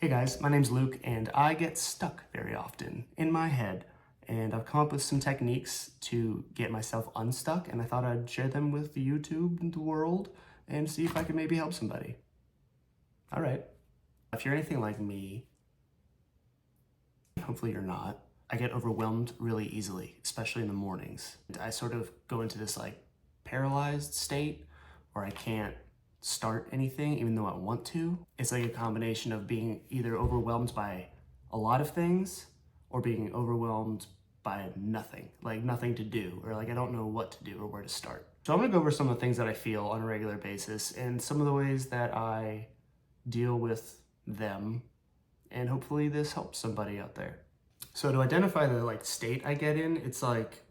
Hey guys, my name's Luke and I get stuck very often in my head, and I've come up with some techniques to get myself unstuck, and I thought I'd share them with YouTube and the world and see if I could maybe help somebody. All right. If you're anything like me, hopefully you're not, I get overwhelmed really easily, especially in the mornings. I sort of go into this paralyzed state where I can't start anything even though I want to. It's like a combination of being either overwhelmed by a lot of things or being overwhelmed by nothing, like nothing to do, or like I don't know what to do or where to start. So I'm gonna go over some of the things that I feel on a regular basis and some of the ways that I deal with them, and hopefully this helps somebody out there. So to identify the state I get in, it's like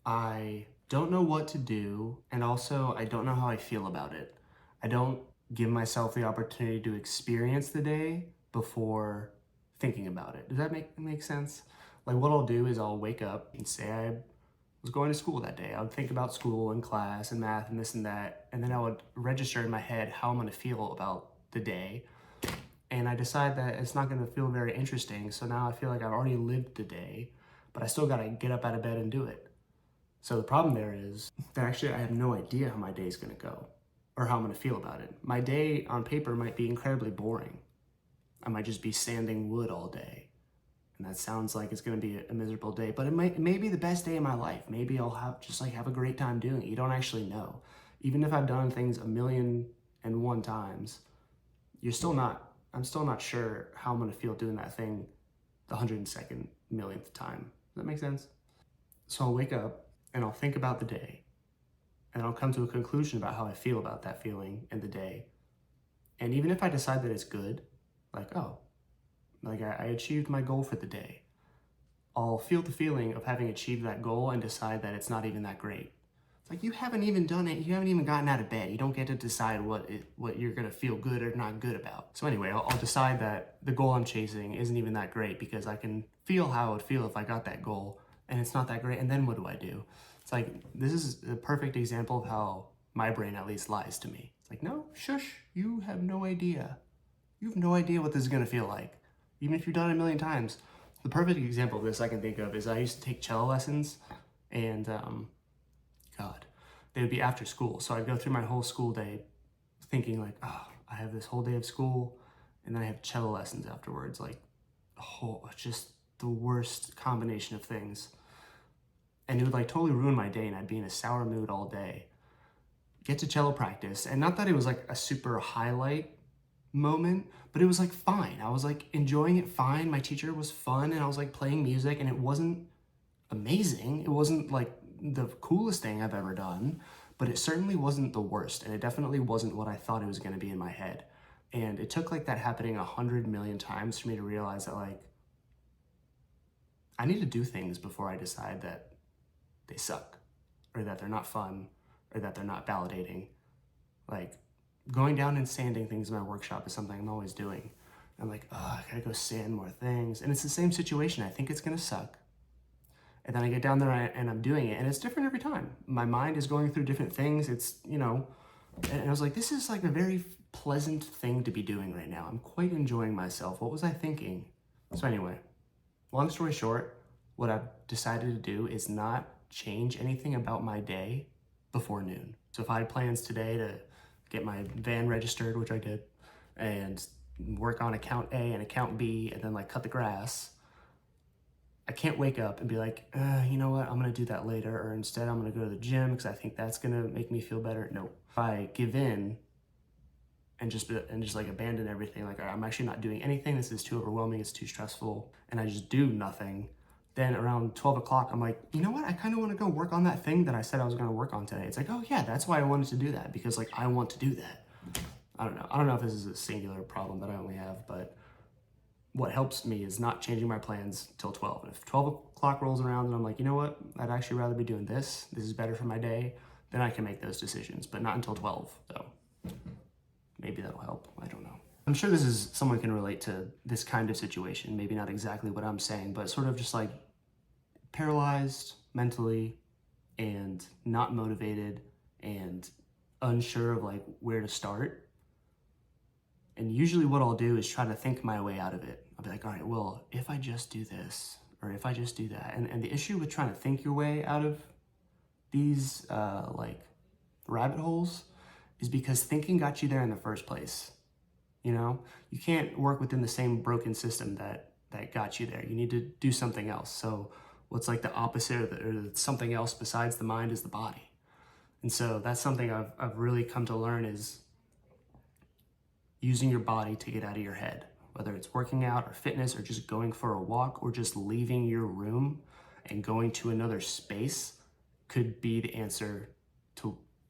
I don't know what to do, and also I don't know how I feel about it. I don't give myself the opportunity to experience the day before thinking about it. Does that make sense? Like what I'll do is I'll wake up and say I was going to school that day. I would think about school and class and math and this and that, and then I would register in my head how I'm gonna feel about the day. And I decide that it's not gonna feel very interesting, so now I feel like I've already lived the day, but I still gotta get up out of bed and do it. So the problem there is that actually I have no idea how my day is gonna go or how I'm gonna feel about it. My day on paper might be incredibly boring. I might just be sanding wood all day. And that sounds like it's gonna be a miserable day, but it may be the best day of my life. Maybe I'll have a great time doing it. You don't actually know. Even if I've done things 1,000,001 times, I'm still not sure how I'm gonna feel doing that thing the 102nd millionth time. Does that make sense? So I'll wake up and I'll think about the day, and I'll come to a conclusion about how I feel about that feeling in the day. And even if I decide that it's good, like, oh, like I achieved my goal for the day, I'll feel the feeling of having achieved that goal and decide that it's not even that great. It's like you haven't even done it, you haven't even gotten out of bed. You don't get to decide what you're gonna feel good or not good about. So anyway, I'll decide that the goal I'm chasing isn't even that great because I can feel how I would feel if I got that goal, and it's not that great, and then what do? It's like, this is a perfect example of how my brain at least lies to me. It's like, no, shush, you have no idea. You have no idea what this is gonna feel like, even if you've done it 1,000,000 times. The perfect example of this I can think of is I used to take cello lessons, and God, they would be after school. So I'd go through my whole school day thinking like, oh, I have this whole day of school, and then I have cello lessons afterwards. Like, oh, just the worst combination of things. And it would totally ruin my day, and I'd be in a sour mood all day. Get to cello practice, and not that it was like a super highlight moment, but it was fine. I was enjoying it fine. My teacher was fun, and I was playing music, and it wasn't amazing. It wasn't the coolest thing I've ever done, but it certainly wasn't the worst, and it definitely wasn't what I thought it was going to be in my head. And it took that happening 100,000,000 times for me to realize that I need to do things before I decide that they suck, or that they're not fun, or that they're not validating. Going down and sanding things in my workshop is something I'm always doing. I'm like, oh, I gotta go sand more things. And it's the same situation. I think it's gonna suck. And then I get down there and I'm doing it, and it's different every time. My mind is going through different things. It's, and I was like, this is a very pleasant thing to be doing right now. I'm quite enjoying myself. What was I thinking? So anyway, long story short, what I've decided to do is not change anything about my day before noon. So if I had plans today to get my van registered, which I did, and work on account A and account B, and then cut the grass, I can't wake up and be like, you know what, I'm gonna do that later, or instead I'm gonna go to the gym because I think that's gonna make me feel better. No, if I give in and just abandon everything, I'm actually not doing anything, this is too overwhelming, it's too stressful, and I just do nothing, then around 12 o'clock, I'm like, you know what, I kind of want to go work on that thing that I said I was going to work on today. It's like, oh yeah, that's why I wanted to do that, because I want to do that. I don't know if this is a singular problem that I only have, but what helps me is not changing my plans till 12. And if 12 o'clock rolls around and I'm like, you know what, I'd actually rather be doing this is better for my day, then I can make those decisions, but not until 12, so maybe that'll help, I don't know. I'm sure someone can relate to this kind of situation, maybe not exactly what I'm saying, but sort of just paralyzed mentally and not motivated and unsure of where to start. And usually what I'll do is try to think my way out of it. I'll be like, all right, well, if I just do this, or if I just do that. And the issue with trying to think your way out of these like rabbit holes is because thinking got you there in the first place. You know, you can't work within the same broken system that got you there. You need to do something else. So what's like the opposite or something else besides the mind is the body. And so that's something I've really come to learn is using your body to get out of your head, whether it's working out or fitness or just going for a walk or just leaving your room and going to another space could be the answer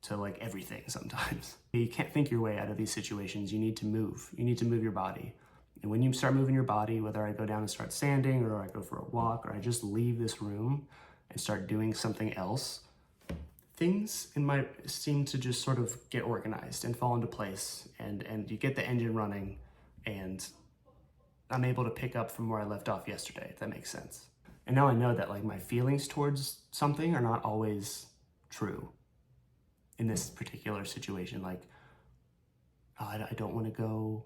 to like everything sometimes. You can't think your way out of these situations. You need to move. You need to move your body. And when you start moving your body, whether I go down and start sanding or I go for a walk or I just leave this room and start doing something else, things seem to just sort of get organized and fall into place, and you get the engine running, and I'm able to pick up from where I left off yesterday, if that makes sense. And now I know that like my feelings towards something are not always true in this particular situation. Like, oh, I don't want to go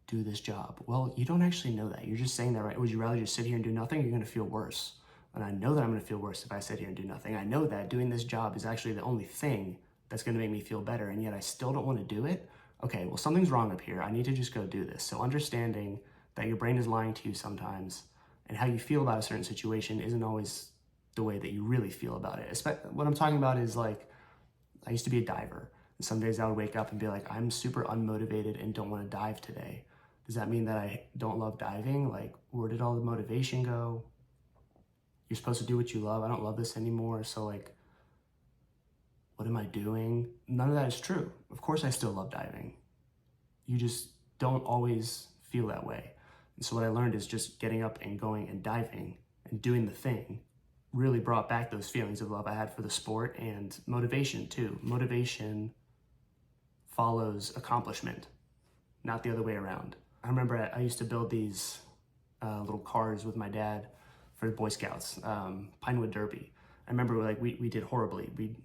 do this job. Well, you don't actually know that. You're just saying that, right? Would you rather just sit here and do nothing? You're going to feel worse. And I know that I'm going to feel worse if I sit here and do nothing. I know that doing this job is actually the only thing that's going to make me feel better, and yet I still don't want to do it. Okay, well, something's wrong up here. I need to just go do this. So understanding that your brain is lying to you sometimes, and how you feel about a certain situation isn't always the way that you really feel about it. What I'm talking about is like, I used to be a diver, and some days I would wake up and be like, I'm super unmotivated and don't want to dive today. Does that mean that I don't love diving? Like, where did all the motivation go? You're supposed to do what you love. I don't love this anymore. So like, what am I doing? None of that is true. Of course I still love diving. You just don't always feel that way. And so what I learned is just getting up and going and diving and doing the thing really brought back those feelings of love I had for the sport, and motivation too. Motivation follows accomplishment, not the other way around. I remember I used to build these little cars with my dad for the Boy Scouts, Pinewood Derby. I remember like we did horribly. We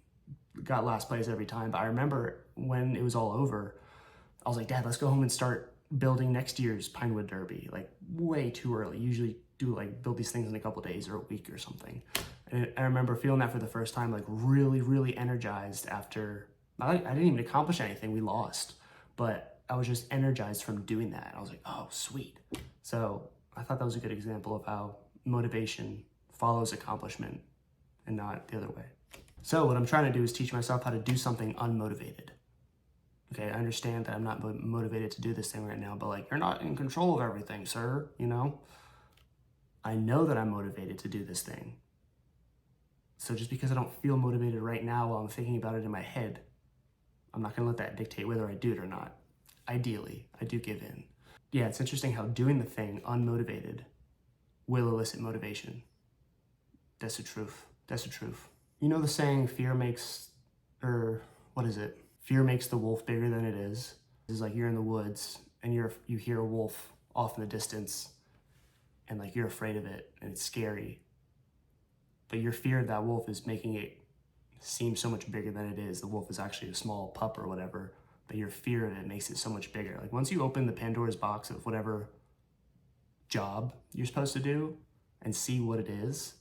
got last place every time, but I remember when it was all over, I was like, Dad, let's go home and start building next year's Pinewood Derby, like way too early. Usually build these things in a couple days or a week or something. And I remember feeling that for the first time, like really, really energized after, I didn't even accomplish anything, we lost, but I was just energized from doing that. I was like, oh, sweet. So I thought that was a good example of how motivation follows accomplishment and not the other way. So what I'm trying to do is teach myself how to do something unmotivated. Okay, I understand that I'm not motivated to do this thing right now, but like, you're not in control of everything, sir, you know? I know that I'm motivated to do this thing. So just because I don't feel motivated right now while I'm thinking about it in my head, I'm not gonna let that dictate whether I do it or not. Ideally, I do give in. Yeah, it's interesting how doing the thing unmotivated will elicit motivation. That's the truth. That's the truth. You know the saying, fear makes the wolf bigger than it is. It's like you're in the woods and you hear a wolf off in the distance, and like you're afraid of it and it's scary. But your fear of that wolf is making it seem so much bigger than it is. The wolf is actually a small pup or whatever, but your fear of it makes it so much bigger. Like once you open the Pandora's box of whatever job you're supposed to do and see what it is,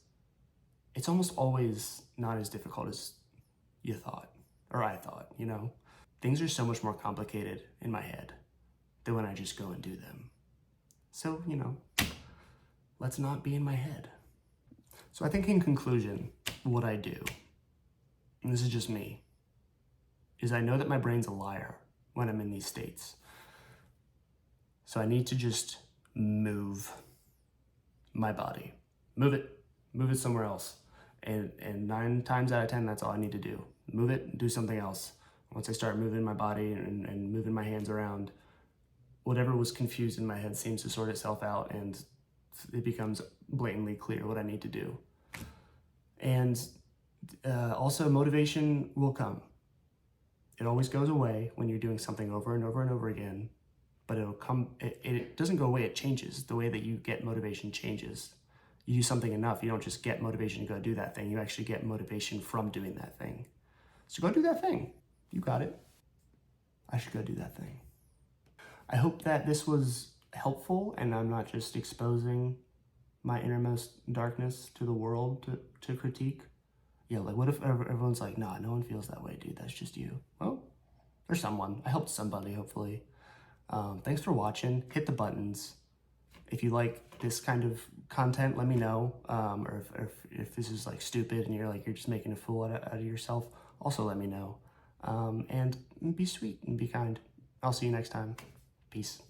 it's almost always not as difficult as you thought, or I thought, you know? Things are so much more complicated in my head than when I just go and do them. So, you know, let's not be in my head. So I think in conclusion, what I do, and this is just me, is I know that my brain's a liar when I'm in these states. So I need to just move my body. Move it somewhere else. And 9 times out of 10, that's all I need to do. Move it and do something else. Once I start moving my body and moving my hands around, whatever was confused in my head seems to sort itself out, and it becomes blatantly clear what I need to do. And also motivation will come. It always goes away when you're doing something over and over and over again, but it'll come, it doesn't go away, it changes. The way that you get motivation changes. You do something enough, you don't just get motivation to go do that thing, you actually get motivation from doing that thing. So go do that thing. You got it. I should go do that thing. I hope that this was helpful and I'm not just exposing my innermost darkness to the world to critique. Yeah, like what if everyone's like, nah, no one feels that way, dude, that's just you. Well, or someone. I helped somebody, hopefully. Thanks for watching. Hit the buttons. If you like this kind of content, let me know. Or if this is like stupid and you're just making a fool out of yourself, also let me know. And be sweet and be kind. I'll see you next time. Peace.